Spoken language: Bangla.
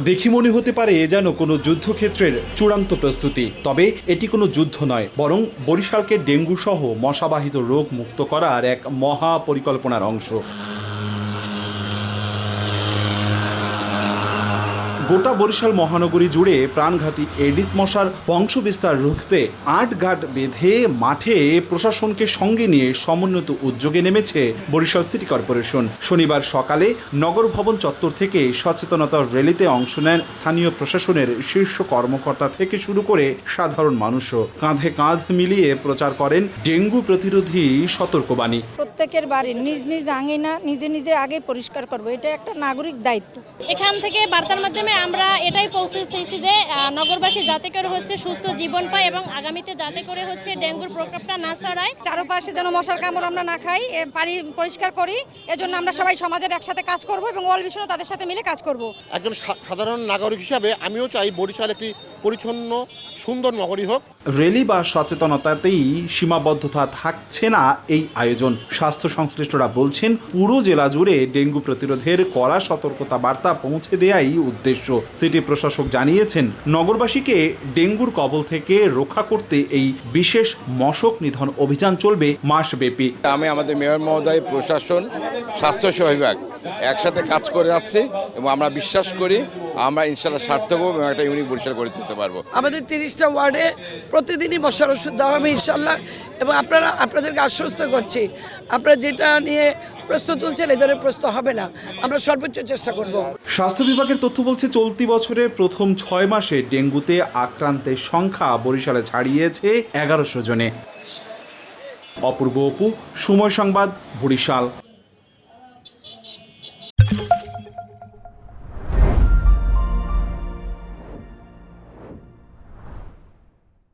দেখি মনে হতে পারে যেন কোনো যুদ্ধক্ষেত্রের চূড়ান্ত প্রস্তুতি, তবে এটি কোনো যুদ্ধ নয়, বরং বরিশালকে ডেঙ্গু সহ মশাবাহিত রোগ মুক্ত করার এক মহা পরিকল্পনার অংশ। গোটা বরিশাল মহানগরী জুড়ে প্রাণঘাতী এডিস মশার বংশবিস্তার রুখতে আটঘাট বেঁধে মাঠে প্রশাসনকে সঙ্গে নিয়ে সমন্বিত উদ্যোগে নেমেছে বরিশাল সিটি কর্পোরেশন। শনিবার সকালে নগর ভবন চত্বর থেকে সচেতনতা র্যালিতে অংশ নেন স্থানীয় প্রশাসনের শীর্ষ কর্মকর্তা থেকে শুরু করে সাধারণ মানুষও। কাঁধে কাঁধ মিলিয়ে প্রচার করেন ডেঙ্গু প্রতিরোধী সতর্কবাণী। প্রত্যেকের বাড়ি নিজ নিজ আঙিনা নিজে নিজে আগে পরিষ্কার করবো, এটা একটা নাগরিক দায়িত্ব। এখান থেকে বার্তার মাধ্যমে আমরা এটাই পৌঁছে চেয়েছি যে নগরবাসী যাতে করে হচ্ছে সুস্থ জীবন পায় এবং আগামীতে যাতে করে হচ্ছে ডেঙ্গুর প্রকোপটা না ছড়ায়। চারপাশে যেন মশার কামড় আমরা না খাই, পানি পরিষ্কার করি। এজন্য আমরা সবাই সমাজের একসাথে কাজ করব এবং ওয়ার্ল্ড ভিশনও তাদের সাথে মিলে কাজ করব। একজন সাধারণ নাগরিক হিসাবে আমিও চাই বরিশাল একটি পরিচ্ছন্ন সুন্দর নগরী হোক। র্যালি বা সচেতনতাতেই সীমাবদ্ধতা থাকছে না এই আয়োজন। স্বাস্থ্য সংশ্লিষ্টরা বলছেন, পুরো জেলা জুড়ে ডেঙ্গু প্রতিরোধের কড়া সতর্কতা বার্তা পৌঁছে দেওয়াই উদ্দেশ্য। সিটি প্রশাসক জানিয়েছেন, নগরবাসীকে ডেঙ্গুর কবল থেকে রক্ষা করতে এই বিশেষ মশক নিধন অভিযান চলবে মাসব্যাপী। আমি আমাদের মেয়র মহোদয়, প্রশাসন, স্বাস্থ্যসেবা বিভাগ একসাথে কাজ করে যাচ্ছি এবং আমরা বিশ্বাস করি আমরা ইনশাল্লাহ সার্থক হব এবং একটা ইউনিক বরিশাল করে তুলতে পারবো। আমাদের 30টা ওয়ার্ডে প্রতিদিনই মশার ওষুধ দেওয়া হবে ইনশাল্লাহ, এবং আপনাদেরকে আশ্বস্ত করছি, আপনারা যেটা নিয়ে প্রশ্ন তুলছেন এ ধরনের প্রশ্ন হবে না, আমরা সর্বোচ্চ চেষ্টা করব। স্বাস্থ্য বিভাগের তথ্য বলছে, চলতি বছরের প্রথম 6 মাসে ডেঙ্গুতে আক্রান্তের সংখ্যা বরিশালে ছাড়িয়েছে 1100 জনে। অপূর্ব অপু, সময় সংবাদ, বরিশাল।